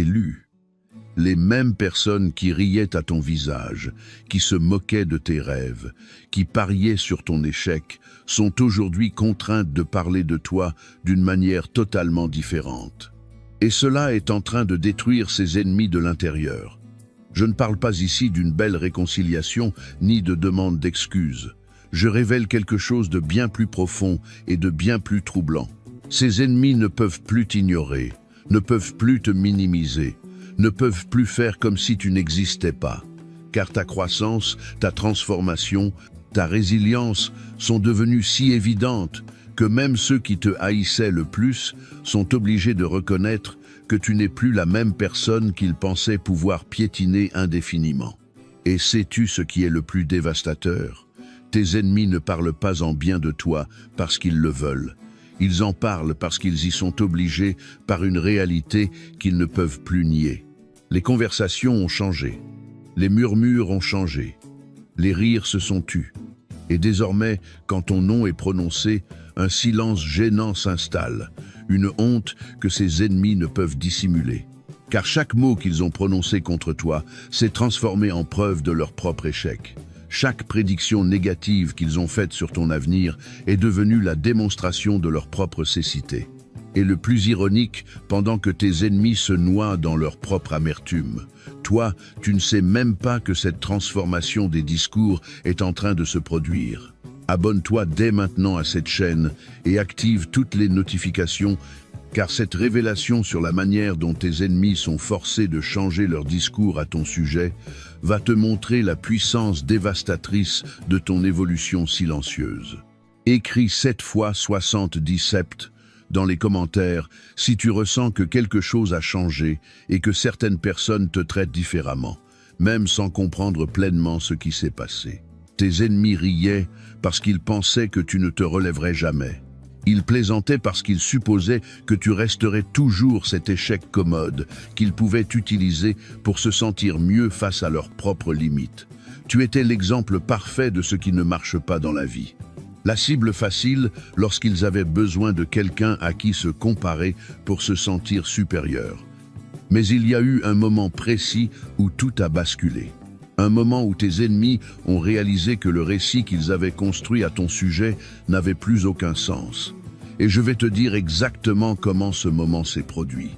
élu. Les mêmes personnes qui riaient à ton visage, qui se moquaient de tes rêves, qui pariaient sur ton échec, sont aujourd'hui contraintes de parler de toi d'une manière totalement différente. Et cela est en train de détruire ses ennemis de l'intérieur. Je ne parle pas ici d'une belle réconciliation ni de demande d'excuses. Je révèle quelque chose de bien plus profond et de bien plus troublant. Ces ennemis ne peuvent plus t'ignorer, ne peuvent plus te minimiser, ne peuvent plus faire comme si tu n'existais pas. Car ta croissance, ta transformation, ta résilience sont devenues si évidentes que même ceux qui te haïssaient le plus sont obligés de reconnaître que tu n'es plus la même personne qu'ils pensaient pouvoir piétiner indéfiniment. Et sais-tu ce qui est le plus dévastateur? Tes ennemis ne parlent pas en bien de toi parce qu'ils le veulent. Ils en parlent parce qu'ils y sont obligés par une réalité qu'ils ne peuvent plus nier. Les conversations ont changé. Les murmures ont changé. Les rires se sont tus. Et désormais, quand ton nom est prononcé, un silence gênant s'installe, une honte que ses ennemis ne peuvent dissimuler. Car chaque mot qu'ils ont prononcé contre toi s'est transformé en preuve de leur propre échec. Chaque prédiction négative qu'ils ont faite sur ton avenir est devenue la démonstration de leur propre cécité. Et le plus ironique, pendant que tes ennemis se noient dans leur propre amertume, toi, tu ne sais même pas que cette transformation des discours est en train de se produire. Abonne-toi dès maintenant à cette chaîne et active toutes les notifications, car cette révélation sur la manière dont tes ennemis sont forcés de changer leur discours à ton sujet va te montrer la puissance dévastatrice de ton évolution silencieuse. Écris 7 fois 70 sept dans les commentaires si tu ressens que quelque chose a changé et que certaines personnes te traitent différemment, même sans comprendre pleinement ce qui s'est passé. Tes ennemis riaient parce qu'ils pensaient que tu ne te relèverais jamais. Ils plaisantaient parce qu'ils supposaient que tu resterais toujours cet échec commode qu'ils pouvaient utiliser pour se sentir mieux face à leurs propres limites. Tu étais l'exemple parfait de ce qui ne marche pas dans la vie. La cible facile lorsqu'ils avaient besoin de quelqu'un à qui se comparer pour se sentir supérieur. Mais il y a eu un moment précis où tout a basculé. Un moment où tes ennemis ont réalisé que le récit qu'ils avaient construit à ton sujet n'avait plus aucun sens. Et je vais te dire exactement comment ce moment s'est produit.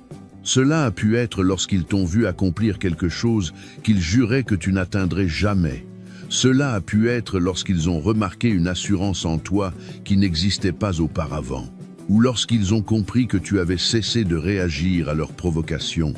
Cela a pu être lorsqu'ils t'ont vu accomplir quelque chose qu'ils juraient que tu n'atteindrais jamais. Cela a pu être lorsqu'ils ont remarqué une assurance en toi qui n'existait pas auparavant, ou lorsqu'ils ont compris que tu avais cessé de réagir à leurs provocations.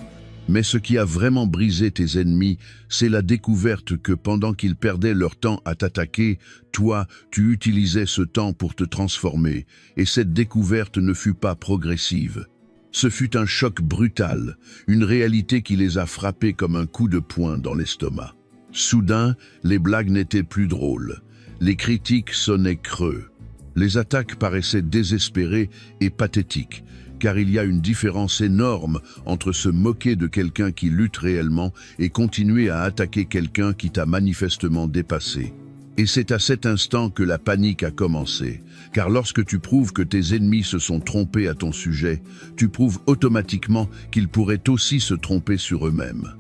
Mais ce qui a vraiment brisé tes ennemis, c'est la découverte que pendant qu'ils perdaient leur temps à t'attaquer, toi, tu utilisais ce temps pour te transformer, et cette découverte ne fut pas progressive. Ce fut un choc brutal, une réalité qui les a frappés comme un coup de poing dans l'estomac. Soudain, les blagues n'étaient plus drôles, les critiques sonnaient creux, les attaques paraissaient désespérées et pathétiques, car il y a une différence énorme entre se moquer de quelqu'un qui lutte réellement et continuer à attaquer quelqu'un qui t'a manifestement dépassé. Et c'est à cet instant que la panique a commencé, car lorsque tu prouves que tes ennemis se sont trompés à ton sujet, tu prouves automatiquement qu'ils pourraient aussi se tromper sur eux-mêmes.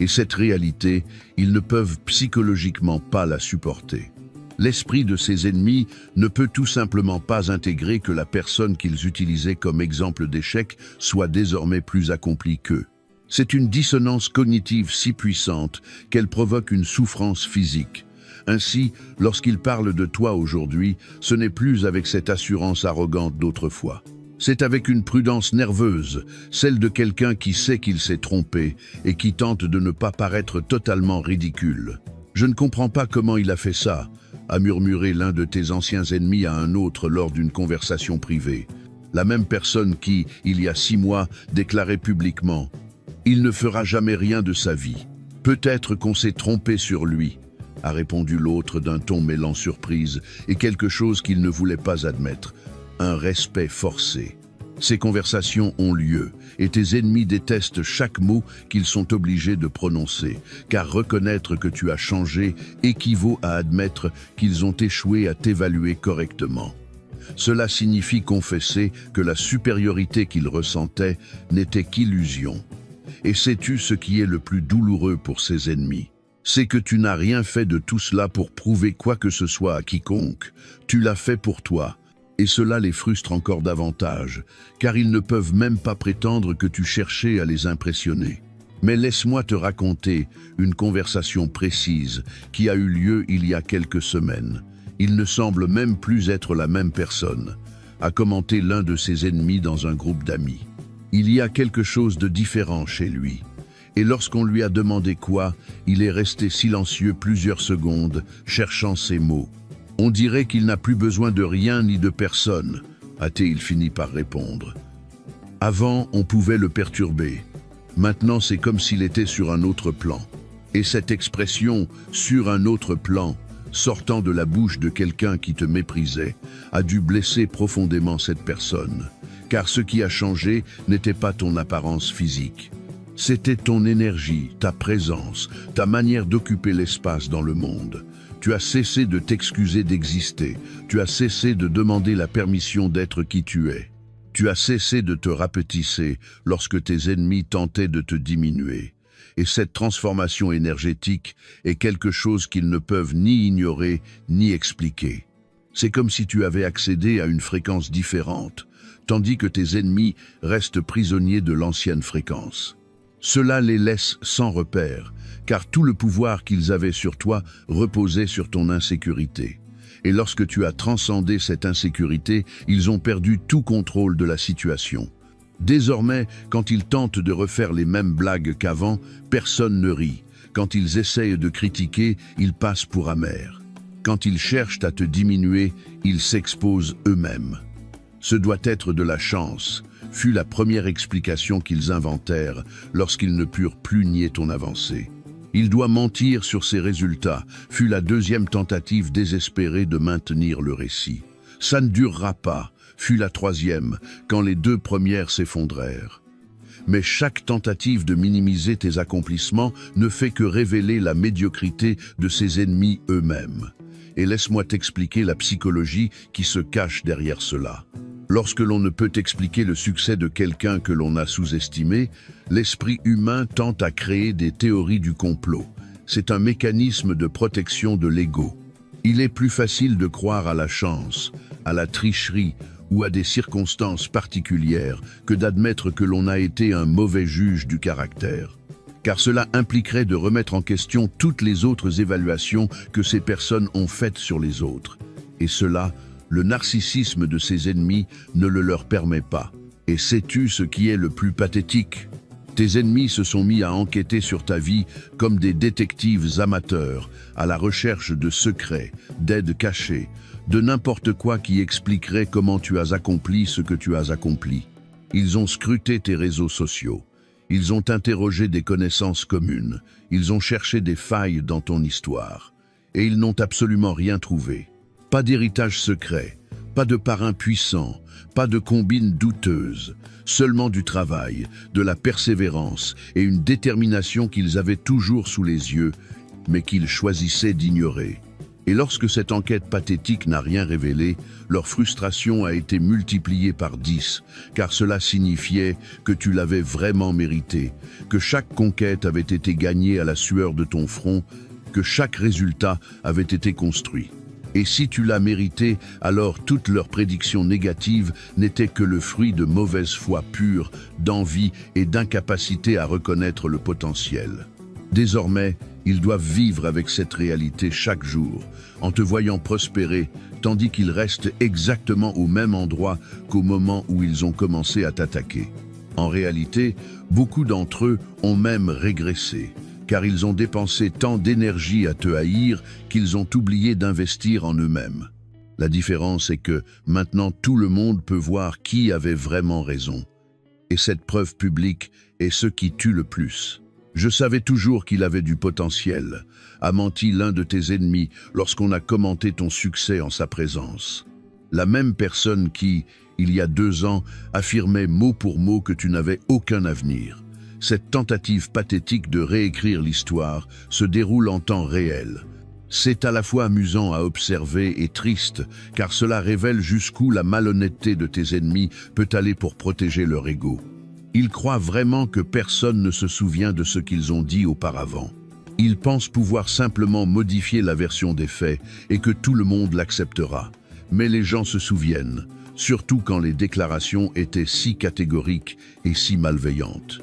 Et cette réalité, ils ne peuvent psychologiquement pas la supporter. L'esprit de ces ennemis ne peut tout simplement pas intégrer que la personne qu'ils utilisaient comme exemple d'échec soit désormais plus accomplie qu'eux. C'est une dissonance cognitive si puissante qu'elle provoque une souffrance physique. Ainsi, lorsqu'ils parlent de toi aujourd'hui, ce n'est plus avec cette assurance arrogante d'autrefois. C'est avec une prudence nerveuse, celle de quelqu'un qui sait qu'il s'est trompé et qui tente de ne pas paraître totalement ridicule. « Je ne comprends pas comment il a fait ça », a murmuré l'un de tes anciens ennemis à un autre lors d'une conversation privée. La même personne qui, il y a 6 mois, déclarait publiquement « Il ne fera jamais rien de sa vie. Peut-être qu'on s'est trompé sur lui », a répondu l'autre d'un ton mêlant surprise et quelque chose qu'il ne voulait pas admettre. Un respect forcé. Ces conversations ont lieu et tes ennemis détestent chaque mot qu'ils sont obligés de prononcer, car reconnaître que tu as changé équivaut à admettre qu'ils ont échoué à t'évaluer correctement. Cela signifie confesser que la supériorité qu'ils ressentaient n'était qu'illusion. Et sais-tu ce qui est le plus douloureux pour ses ennemis? C'est que tu n'as rien fait de tout cela pour prouver quoi que ce soit à quiconque. Tu l'as fait pour toi. Et cela les frustre encore davantage, car ils ne peuvent même pas prétendre que tu cherchais à les impressionner. Mais laisse-moi te raconter une conversation précise qui a eu lieu il y a quelques semaines. Il ne semble même plus être la même personne, a commenté l'un de ses ennemis dans un groupe d'amis. Il y a quelque chose de différent chez lui. Et lorsqu'on lui a demandé quoi, il est resté silencieux plusieurs secondes, cherchant ses mots. On dirait qu'il n'a plus besoin de rien ni de personne, a-t-il fini par répondre. Avant, on pouvait le perturber. Maintenant, c'est comme s'il était sur un autre plan. Et cette expression « sur un autre plan », sortant de la bouche de quelqu'un qui te méprisait, a dû blesser profondément cette personne. Car ce qui a changé n'était pas ton apparence physique. C'était ton énergie, ta présence, ta manière d'occuper l'espace dans le monde. Tu as cessé de t'excuser d'exister. Tu as cessé de demander la permission d'être qui tu es. Tu as cessé de te rapetisser lorsque tes ennemis tentaient de te diminuer. Et cette transformation énergétique est quelque chose qu'ils ne peuvent ni ignorer ni expliquer. C'est comme si tu avais accédé à une fréquence différente, tandis que tes ennemis restent prisonniers de l'ancienne fréquence. Cela les laisse sans repère, car tout le pouvoir qu'ils avaient sur toi reposait sur ton insécurité. Et lorsque tu as transcendé cette insécurité, ils ont perdu tout contrôle de la situation. Désormais, quand ils tentent de refaire les mêmes blagues qu'avant, personne ne rit. Quand ils essayent de critiquer, ils passent pour amers. Quand ils cherchent à te diminuer, ils s'exposent eux-mêmes. Ce doit être de la chance, fut la première explication qu'ils inventèrent lorsqu'ils ne purent plus nier ton avancée. Il doit mentir sur ses résultats, fut la deuxième tentative désespérée de maintenir le récit. Ça ne durera pas, fut la troisième, quand les deux premières s'effondrèrent. Mais chaque tentative de minimiser tes accomplissements ne fait que révéler la médiocrité de ses ennemis eux-mêmes. Et laisse-moi t'expliquer la psychologie qui se cache derrière cela. Lorsque l'on ne peut expliquer le succès de quelqu'un que l'on a sous-estimé, l'esprit humain tente à créer des théories du complot. C'est un mécanisme de protection de l'ego. Il est plus facile de croire à la chance, à la tricherie ou à des circonstances particulières que d'admettre que l'on a été un mauvais juge du caractère. Car cela impliquerait de remettre en question toutes les autres évaluations que ces personnes ont faites sur les autres. Et cela, le narcissisme de ses ennemis ne le leur permet pas. Et sais-tu ce qui est le plus pathétique? Tes ennemis se sont mis à enquêter sur ta vie comme des détectives amateurs, à la recherche de secrets, d'aides cachées, de n'importe quoi qui expliquerait comment tu as accompli ce que tu as accompli. Ils ont scruté tes réseaux sociaux. Ils ont interrogé des connaissances communes. Ils ont cherché des failles dans ton histoire. Et ils n'ont absolument rien trouvé. Pas d'héritage secret, pas de parrain puissant, pas de combine douteuse, seulement du travail, de la persévérance et une détermination qu'ils avaient toujours sous les yeux, mais qu'ils choisissaient d'ignorer. Et lorsque cette enquête pathétique n'a rien révélé, leur frustration a été multipliée par 10, car cela signifiait que tu l'avais vraiment mérité, que chaque conquête avait été gagnée à la sueur de ton front, que chaque résultat avait été construit. Et si tu l'as mérité, alors toutes leurs prédictions négatives n'étaient que le fruit de mauvaise foi pure, d'envie et d'incapacité à reconnaître le potentiel. Désormais, ils doivent vivre avec cette réalité chaque jour, en te voyant prospérer, tandis qu'ils restent exactement au même endroit qu'au moment où ils ont commencé à t'attaquer. En réalité, beaucoup d'entre eux ont même régressé, car ils ont dépensé tant d'énergie à te haïr qu'ils ont oublié d'investir en eux-mêmes. La différence est que maintenant tout le monde peut voir qui avait vraiment raison. Et cette preuve publique est ce qui tue le plus. Je savais toujours qu'il avait du potentiel, a menti l'un de tes ennemis lorsqu'on a commenté ton succès en sa présence. La même personne qui, il y a 2 ans, affirmait mot pour mot que tu n'avais aucun avenir. Cette tentative pathétique de réécrire l'histoire se déroule en temps réel. C'est à la fois amusant à observer et triste, car cela révèle jusqu'où la malhonnêteté de tes ennemis peut aller pour protéger leur ego. Ils croient vraiment que personne ne se souvient de ce qu'ils ont dit auparavant. Ils pensent pouvoir simplement modifier la version des faits et que tout le monde l'acceptera. Mais les gens se souviennent, surtout quand les déclarations étaient si catégoriques et si malveillantes.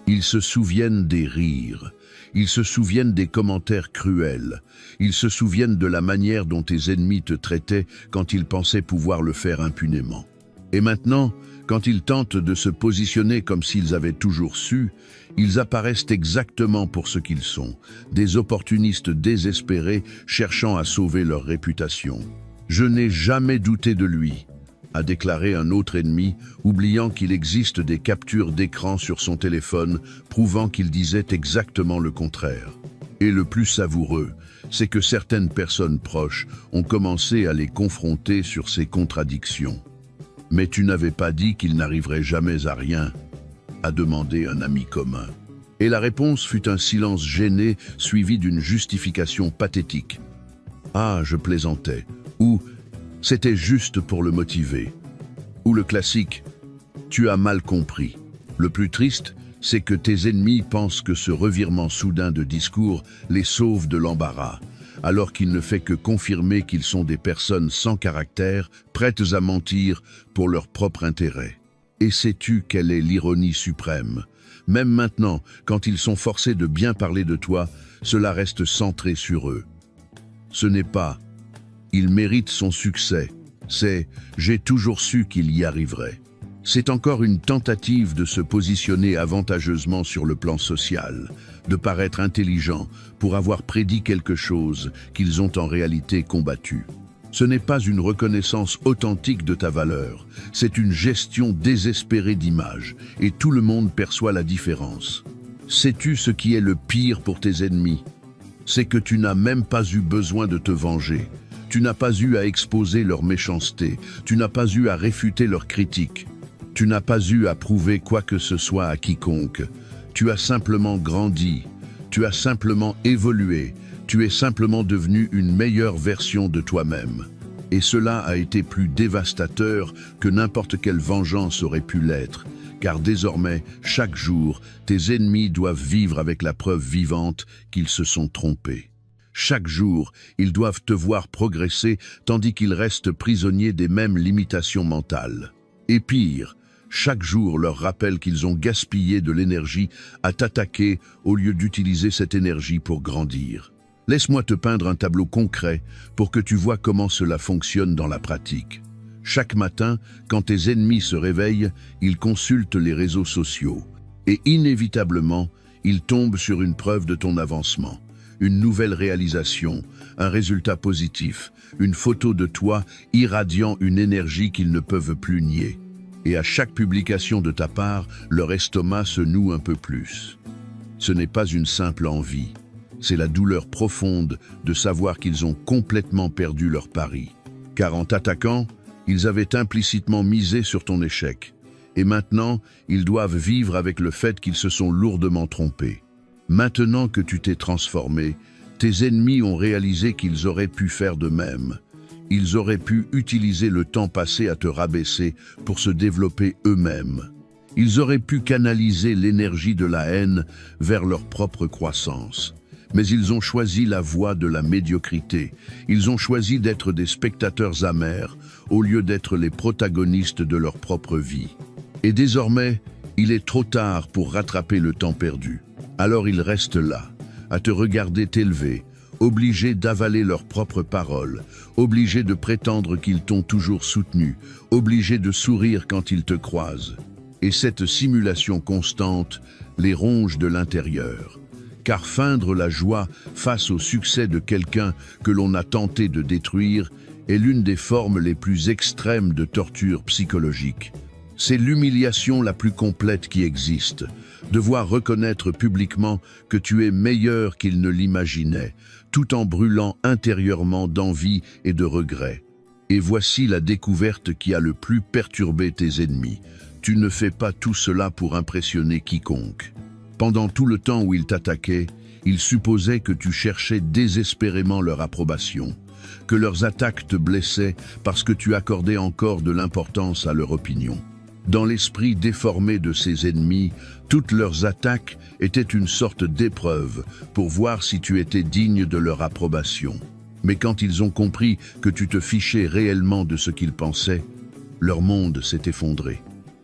Ils se souviennent des rires, ils se souviennent des commentaires cruels, ils se souviennent de la manière dont tes ennemis te traitaient quand ils pensaient pouvoir le faire impunément. Et maintenant, quand ils tentent de se positionner comme s'ils avaient toujours su, ils apparaissent exactement pour ce qu'ils sont, des opportunistes désespérés cherchant à sauver leur réputation. « Je n'ai jamais douté de lui », a déclaré un autre ennemi, oubliant qu'il existe des captures d'écran sur son téléphone prouvant qu'il disait exactement le contraire. Et le plus savoureux, c'est que certaines personnes proches ont commencé à les confronter sur ces contradictions. « Mais tu n'avais pas dit qu'il n'arriverait jamais à rien ?» a demandé un ami commun. Et la réponse fut un silence gêné suivi d'une justification pathétique. « Ah, je plaisantais » ou « C'était juste pour le motiver » ou le classique « Tu as mal compris ». Le plus triste, c'est que tes ennemis pensent que ce revirement soudain de discours les sauve de l'embarras, alors qu'il ne fait que confirmer qu'ils sont des personnes sans caractère, prêtes à mentir pour leur propre intérêt. Et sais-tu quelle est l'ironie suprême? Même maintenant, quand ils sont forcés de bien parler de toi, cela reste centré sur eux. Ce n'est pas « il mérite son succès », c'est « j'ai toujours su qu'il y arriverait ». C'est encore une tentative de se positionner avantageusement sur le plan social, de paraître intelligent pour avoir prédit quelque chose qu'ils ont en réalité combattu. Ce n'est pas une reconnaissance authentique de ta valeur, c'est une gestion désespérée d'image, et tout le monde perçoit la différence. Sais-tu ce qui est le pire pour tes ennemis? C'est que tu n'as même pas eu besoin de te venger. Tu n'as pas eu à exposer leur méchanceté, tu n'as pas eu à réfuter leurs critiques. Tu n'as pas eu à prouver quoi que ce soit à quiconque. Tu as simplement grandi, tu as simplement évolué, tu es simplement devenu une meilleure version de toi-même. Et cela a été plus dévastateur que n'importe quelle vengeance aurait pu l'être, car désormais, chaque jour, tes ennemis doivent vivre avec la preuve vivante qu'ils se sont trompés. Chaque jour, ils doivent te voir progresser tandis qu'ils restent prisonniers des mêmes limitations mentales. Et pire, chaque jour leur rappelle qu'ils ont gaspillé de l'énergie à t'attaquer au lieu d'utiliser cette énergie pour grandir. Laisse-moi te peindre un tableau concret pour que tu vois comment cela fonctionne dans la pratique. Chaque matin, quand tes ennemis se réveillent, ils consultent les réseaux sociaux. Et inévitablement, ils tombent sur une preuve de ton avancement, une nouvelle réalisation, un résultat positif, une photo de toi irradiant une énergie qu'ils ne peuvent plus nier. Et à chaque publication de ta part, leur estomac se noue un peu plus. Ce n'est pas une simple envie, c'est la douleur profonde de savoir qu'ils ont complètement perdu leur pari. Car en t'attaquant, ils avaient implicitement misé sur ton échec. Et maintenant, ils doivent vivre avec le fait qu'ils se sont lourdement trompés. Maintenant que tu t'es transformé, tes ennemis ont réalisé qu'ils auraient pu faire de même. Ils auraient pu utiliser le temps passé à te rabaisser pour se développer eux-mêmes. Ils auraient pu canaliser l'énergie de la haine vers leur propre croissance. Mais ils ont choisi la voie de la médiocrité. Ils ont choisi d'être des spectateurs amers au lieu d'être les protagonistes de leur propre vie. Et désormais, il est trop tard pour rattraper le temps perdu. Alors ils restent là, à te regarder t'élever, obligés d'avaler leurs propres paroles, obligés de prétendre qu'ils t'ont toujours soutenu, obligés de sourire quand ils te croisent. Et cette simulation constante les ronge de l'intérieur. Car feindre la joie face au succès de quelqu'un que l'on a tenté de détruire est l'une des formes les plus extrêmes de torture psychologique. C'est l'humiliation la plus complète qui existe, devoir reconnaître publiquement que tu es meilleur qu'il ne l'imaginait, tout en brûlant intérieurement d'envie et de regret. Et voici la découverte qui a le plus perturbé tes ennemis. Tu ne fais pas tout cela pour impressionner quiconque. Pendant tout le temps où ils t'attaquaient, ils supposaient que tu cherchais désespérément leur approbation, que leurs attaques te blessaient parce que tu accordais encore de l'importance à leur opinion. Dans l'esprit déformé de ses ennemis, toutes leurs attaques étaient une sorte d'épreuve pour voir si tu étais digne de leur approbation. Mais quand ils ont compris que tu te fichais réellement de ce qu'ils pensaient, leur monde s'est effondré.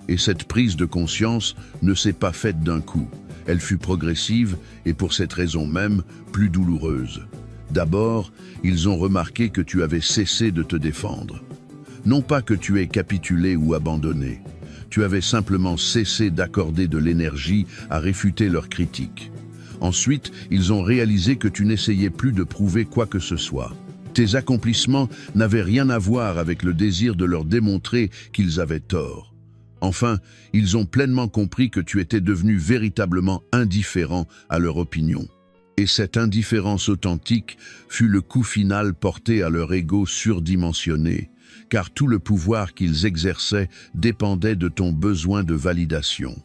Et cette prise de conscience ne s'est pas faite d'un coup. Elle fut progressive et pour cette raison même, plus douloureuse. D'abord, ils ont remarqué que tu avais cessé de te défendre. Non pas que tu aies capitulé ou abandonné. Tu avais simplement cessé d'accorder de l'énergie à réfuter leurs critiques. Ensuite, ils ont réalisé que tu n'essayais plus de prouver quoi que ce soit. Tes accomplissements n'avaient rien à voir avec le désir de leur démontrer qu'ils avaient tort. Enfin, ils ont pleinement compris que tu étais devenu véritablement indifférent à leur opinion. Et cette indifférence authentique fut le coup final porté à leur ego surdimensionné, car tout le pouvoir qu'ils exerçaient dépendait de ton besoin de validation.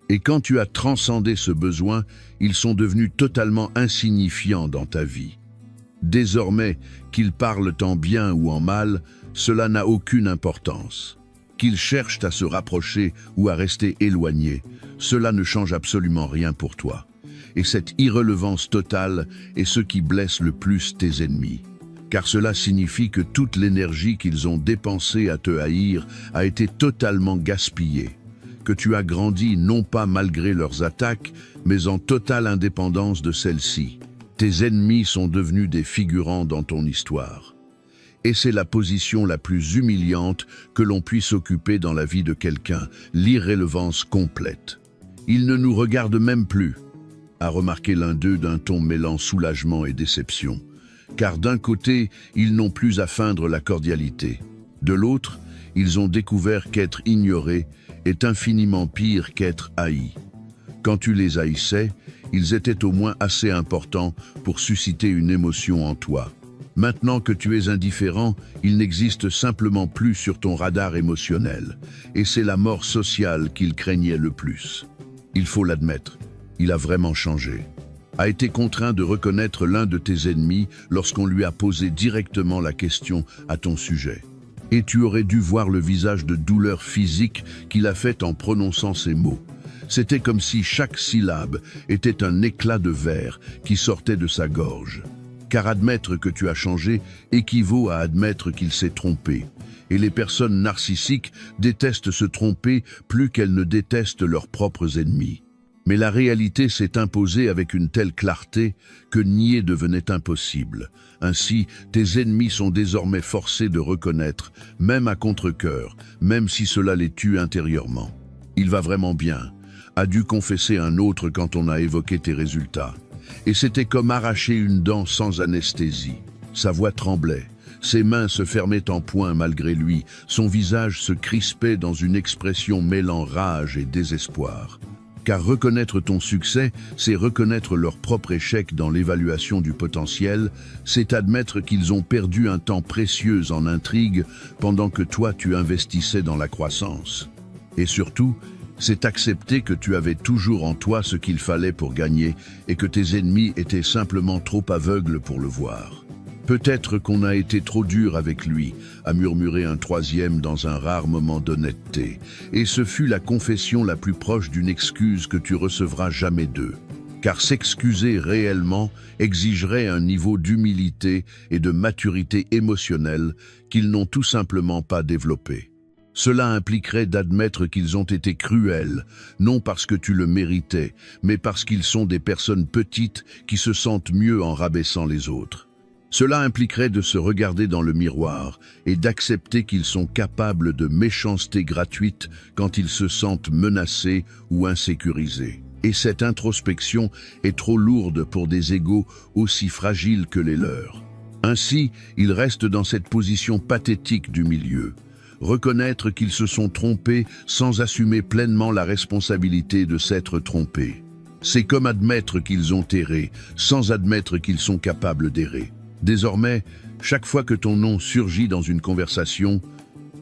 Et quand tu as transcendé ce besoin, ils sont devenus totalement insignifiants dans ta vie. Désormais, qu'ils parlent en bien ou en mal, cela n'a aucune importance. Qu'ils cherchent à se rapprocher ou à rester éloignés, cela ne change absolument rien pour toi. Et cette irrelevance totale est ce qui blesse le plus tes ennemis. Car cela signifie que toute l'énergie qu'ils ont dépensée à te haïr a été totalement gaspillée. Que tu as grandi non pas malgré leurs attaques, mais en totale indépendance de celles-ci. Tes ennemis sont devenus des figurants dans ton histoire. Et c'est la position la plus humiliante que l'on puisse occuper dans la vie de quelqu'un, l'irrélevance complète. Ils ne nous regardent même plus, a remarqué l'un d'eux d'un ton mêlant soulagement et déception. Car d'un côté, ils n'ont plus à feindre la cordialité. De l'autre, ils ont découvert qu'être ignoré est infiniment pire qu'être haï. Quand tu les haïssais, ils étaient au moins assez importants pour susciter une émotion en toi. Maintenant que tu es indifférent, ils n'existent simplement plus sur ton radar émotionnel. Et c'est la mort sociale qu'ils craignaient le plus. Il faut l'admettre, il a vraiment changé. A été contraint de reconnaître l'un de tes ennemis lorsqu'on lui a posé directement la question à ton sujet. Et tu aurais dû voir le visage de douleur physique qu'il a fait en prononçant ces mots. C'était comme si chaque syllabe était un éclat de verre qui sortait de sa gorge. Car admettre que tu as changé équivaut à admettre qu'il s'est trompé. Et les personnes narcissiques détestent se tromper plus qu'elles ne détestent leurs propres ennemis. Mais la réalité s'est imposée avec une telle clarté que nier devenait impossible. Ainsi, tes ennemis sont désormais forcés de reconnaître, même à contre-cœur, même si cela les tue intérieurement. Il va vraiment bien, a dû confesser un autre quand on a évoqué tes résultats. Et c'était comme arracher une dent sans anesthésie. Sa voix tremblait, ses mains se fermaient en poing malgré lui, son visage se crispait dans une expression mêlant rage et désespoir. Car reconnaître ton succès, c'est reconnaître leur propre échec dans l'évaluation du potentiel, c'est admettre qu'ils ont perdu un temps précieux en intrigue pendant que toi tu investissais dans la croissance. Et surtout, c'est accepter que tu avais toujours en toi ce qu'il fallait pour gagner et que tes ennemis étaient simplement trop aveugles pour le voir. Peut-être qu'on a été trop dur avec lui, a murmuré un troisième dans un rare moment d'honnêteté, et ce fut la confession la plus proche d'une excuse que tu recevras jamais d'eux. Car s'excuser réellement exigerait un niveau d'humilité et de maturité émotionnelle qu'ils n'ont tout simplement pas développé. Cela impliquerait d'admettre qu'ils ont été cruels, non parce que tu le méritais, mais parce qu'ils sont des personnes petites qui se sentent mieux en rabaissant les autres. Cela impliquerait de se regarder dans le miroir et d'accepter qu'ils sont capables de méchanceté gratuite quand ils se sentent menacés ou insécurisés. Et cette introspection est trop lourde pour des égos aussi fragiles que les leurs. Ainsi, ils restent dans cette position pathétique du milieu. Reconnaître qu'ils se sont trompés sans assumer pleinement la responsabilité de s'être trompés. C'est comme admettre qu'ils ont erré, sans admettre qu'ils sont capables d'errer. Désormais, chaque fois que ton nom surgit dans une conversation,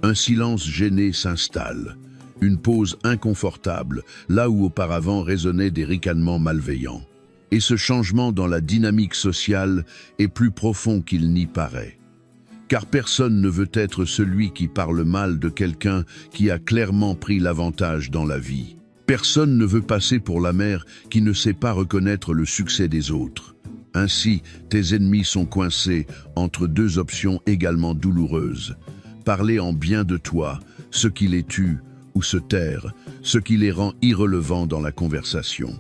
un silence gêné s'installe, une pause inconfortable, là où auparavant résonnaient des ricanements malveillants. Et ce changement dans la dynamique sociale est plus profond qu'il n'y paraît. car personne ne veut être celui qui parle mal de quelqu'un qui a clairement pris l'avantage dans la vie. Personne ne veut passer pour la mère qui ne sait pas reconnaître le succès des autres. Ainsi, tes ennemis sont coincés entre deux options également douloureuses. Parler en bien de toi, ce qui les tue, ou se taire, ce qui les rend irrelevants dans la conversation.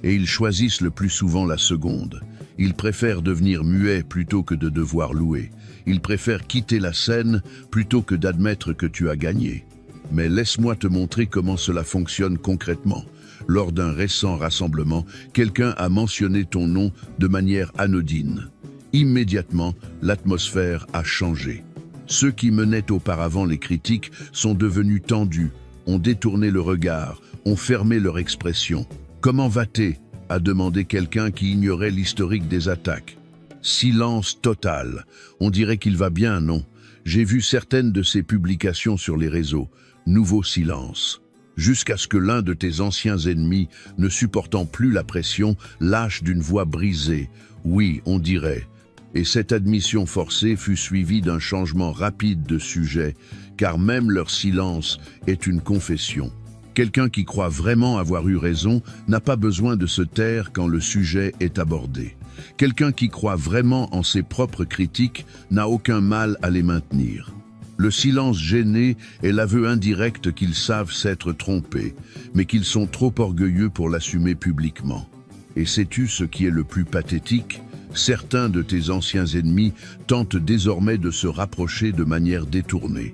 Et ils choisissent le plus souvent la seconde. Ils préfèrent devenir muets plutôt que de devoir louer. Ils préfèrent quitter la scène plutôt que d'admettre que tu as gagné. Mais laisse-moi te montrer comment cela fonctionne concrètement. Lors d'un récent rassemblement, quelqu'un a mentionné ton nom de manière anodine. Immédiatement, l'atmosphère a changé. Ceux qui menaient auparavant les critiques sont devenus tendus, ont détourné le regard, ont fermé leur expression. « Comment vas-tu » a demandé quelqu'un qui ignorait l'historique des attaques. Silence total. On dirait qu'il va bien, non? J'ai vu certaines de ses publications sur les réseaux. Nouveau silence. Jusqu'à ce que l'un de tes anciens ennemis, ne supportant plus la pression, lâche d'une voix brisée. Oui, on dirait. Et cette admission forcée fut suivie d'un changement rapide de sujet, car même leur silence est une confession. Quelqu'un qui croit vraiment avoir eu raison n'a pas besoin de se taire quand le sujet est abordé. Quelqu'un qui croit vraiment en ses propres critiques n'a aucun mal à les maintenir. Le silence gêné est l'aveu indirect qu'ils savent s'être trompés, mais qu'ils sont trop orgueilleux pour l'assumer publiquement. Et sais-tu ce qui est le plus pathétique ? Certains de tes anciens ennemis tentent désormais de se rapprocher de manière détournée.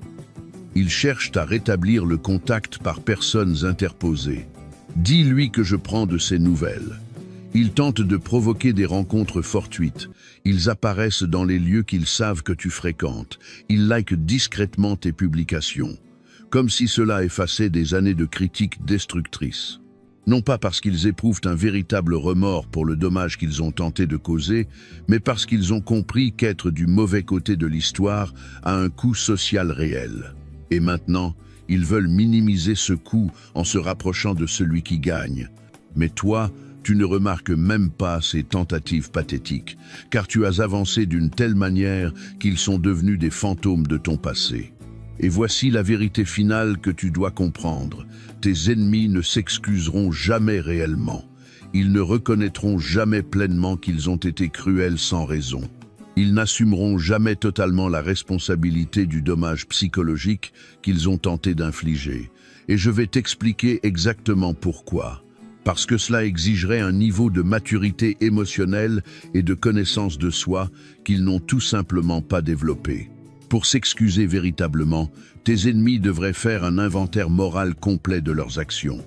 Ils cherchent à rétablir le contact par personnes interposées. Dis-lui que je prends de ses nouvelles. Ils tentent de provoquer des rencontres fortuites. Ils apparaissent dans les lieux qu'ils savent que tu fréquentes. Ils likent discrètement tes publications, comme si cela effaçait des années de critiques destructrices. Non pas parce qu'ils éprouvent un véritable remords pour le dommage qu'ils ont tenté de causer, mais parce qu'ils ont compris qu'être du mauvais côté de l'histoire a un coût social réel. Et maintenant, ils veulent minimiser ce coût en se rapprochant de celui qui gagne. Mais toi, tu ne remarques même pas ces tentatives pathétiques, car tu as avancé d'une telle manière qu'ils sont devenus des fantômes de ton passé. Et voici la vérité finale que tu dois comprendre. Tes ennemis ne s'excuseront jamais réellement. Ils ne reconnaîtront jamais pleinement qu'ils ont été cruels sans raison. Ils n'assumeront jamais totalement la responsabilité du dommage psychologique qu'ils ont tenté d'infliger. Et je vais t'expliquer exactement pourquoi. Parce que cela exigerait un niveau de maturité émotionnelle et de connaissance de soi qu'ils n'ont tout simplement pas développé. Pour s'excuser véritablement, tes ennemis devraient faire un inventaire moral complet de leurs actions.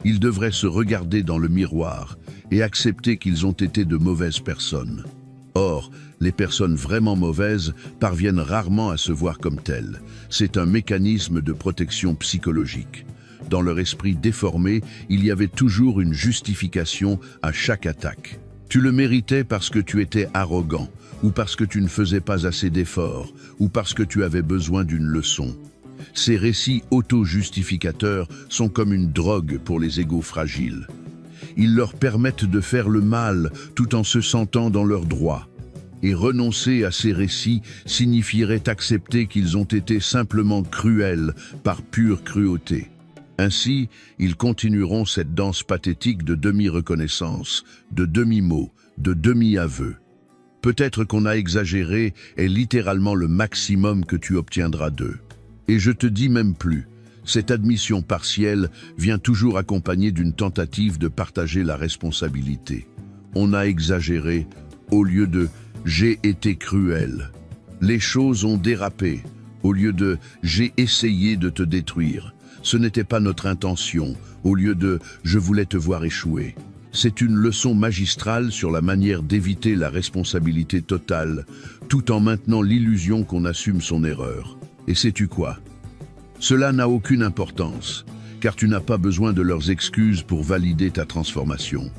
Ils devraient se regarder dans le miroir et accepter qu'ils ont été de mauvaises personnes. Or, les personnes vraiment mauvaises parviennent rarement à se voir comme telles. C'est un mécanisme de protection psychologique. Dans leur esprit déformé, il y avait toujours une justification à chaque attaque. Tu le méritais parce que tu étais arrogant, ou parce que tu ne faisais pas assez d'efforts, ou parce que tu avais besoin d'une leçon. Ces récits auto-justificateurs sont comme une drogue pour les égos fragiles. Ils leur permettent de faire le mal tout en se sentant dans leurs droits. Et renoncer à ces récits signifierait accepter qu'ils ont été simplement cruels par pure cruauté. Ainsi, ils continueront cette danse pathétique de demi-reconnaissance, de demi-mot, de demi-aveu. Peut-être qu'on a exagéré est littéralement le maximum que tu obtiendras d'eux. Et je te dis même plus, cette admission partielle vient toujours accompagnée d'une tentative de partager la responsabilité. On a exagéré au lieu de « j'ai été cruel ». Les choses ont dérapé au lieu de « j'ai essayé de te détruire ». Ce n'était pas notre intention, au lieu de « je voulais te voir échouer ». C'est une leçon magistrale sur la manière d'éviter la responsabilité totale, tout en maintenant l'illusion qu'on assume son erreur. Et sais-tu quoi? Cela n'a aucune importance, car tu n'as pas besoin de leurs excuses pour valider ta transformation.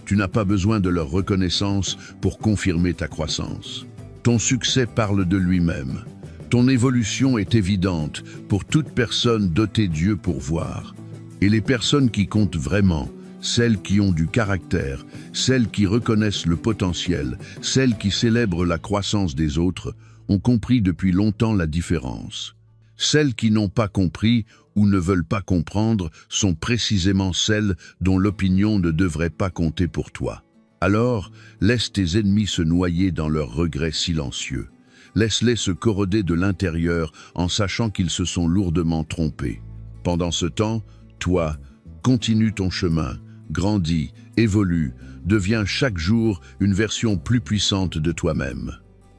Tu n'as pas besoin de leur reconnaissance pour confirmer ta croissance. Ton succès parle de lui-même. Ton évolution est évidente pour toute personne dotée d'yeux pour voir. Et les personnes qui comptent vraiment, celles qui ont du caractère, celles qui reconnaissent le potentiel, celles qui célèbrent la croissance des autres, ont compris depuis longtemps la différence. Celles qui n'ont pas compris ou ne veulent pas comprendre sont précisément celles dont l'opinion ne devrait pas compter pour toi. Alors, laisse tes ennemis se noyer dans leurs regrets silencieux. Laisse-les se corroder de l'intérieur en sachant qu'ils se sont lourdement trompés. Pendant ce temps, toi, continue ton chemin, grandis, évolue, deviens chaque jour une version plus puissante de toi-même.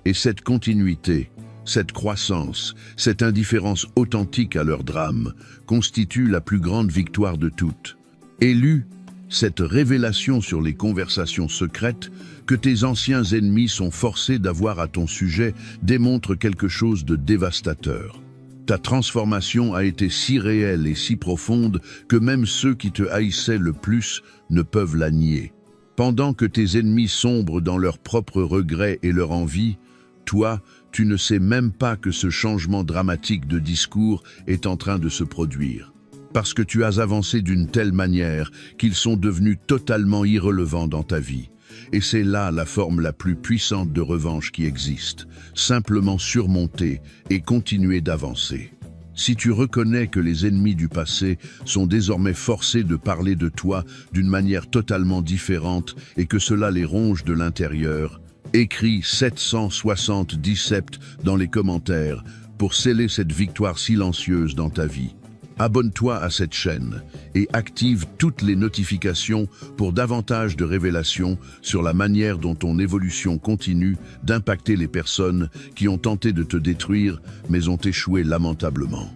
Et cette continuité, cette croissance, cette indifférence authentique à leur drame, constitue la plus grande victoire de toutes. Élu, cette révélation sur les conversations secrètes que tes anciens ennemis sont forcés d'avoir à ton sujet démontre quelque chose de dévastateur. Ta transformation a été si réelle et si profonde que même ceux qui te haïssaient le plus ne peuvent la nier. Pendant que tes ennemis sombrent dans leurs propres regrets et leur envie, toi, tu ne sais même pas que ce changement dramatique de discours est en train de se produire. Parce que tu as avancé d'une telle manière qu'ils sont devenus totalement irrelevants dans ta vie. Et c'est là la forme la plus puissante de revanche qui existe. Simplement surmonter et continuer d'avancer. Si tu reconnais que les ennemis du passé sont désormais forcés de parler de toi d'une manière totalement différente et que cela les ronge de l'intérieur, écris 777 dans les commentaires pour sceller cette victoire silencieuse dans ta vie. Abonne-toi à cette chaîne et active toutes les notifications pour davantage de révélations sur la manière dont ton évolution continue d'impacter les personnes qui ont tenté de te détruire mais ont échoué lamentablement.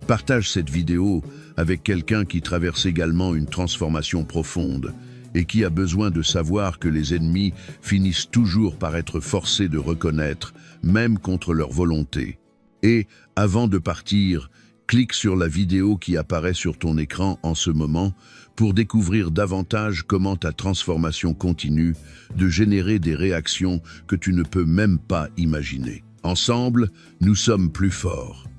Partage cette vidéo avec quelqu'un qui traverse également une transformation profonde et qui a besoin de savoir que les ennemis finissent toujours par être forcés de reconnaître, même contre leur volonté. Et, avant de partir, clique sur la vidéo qui apparaît sur ton écran en ce moment pour découvrir davantage comment ta transformation continue de générer des réactions que tu ne peux même pas imaginer. Ensemble, nous sommes plus forts.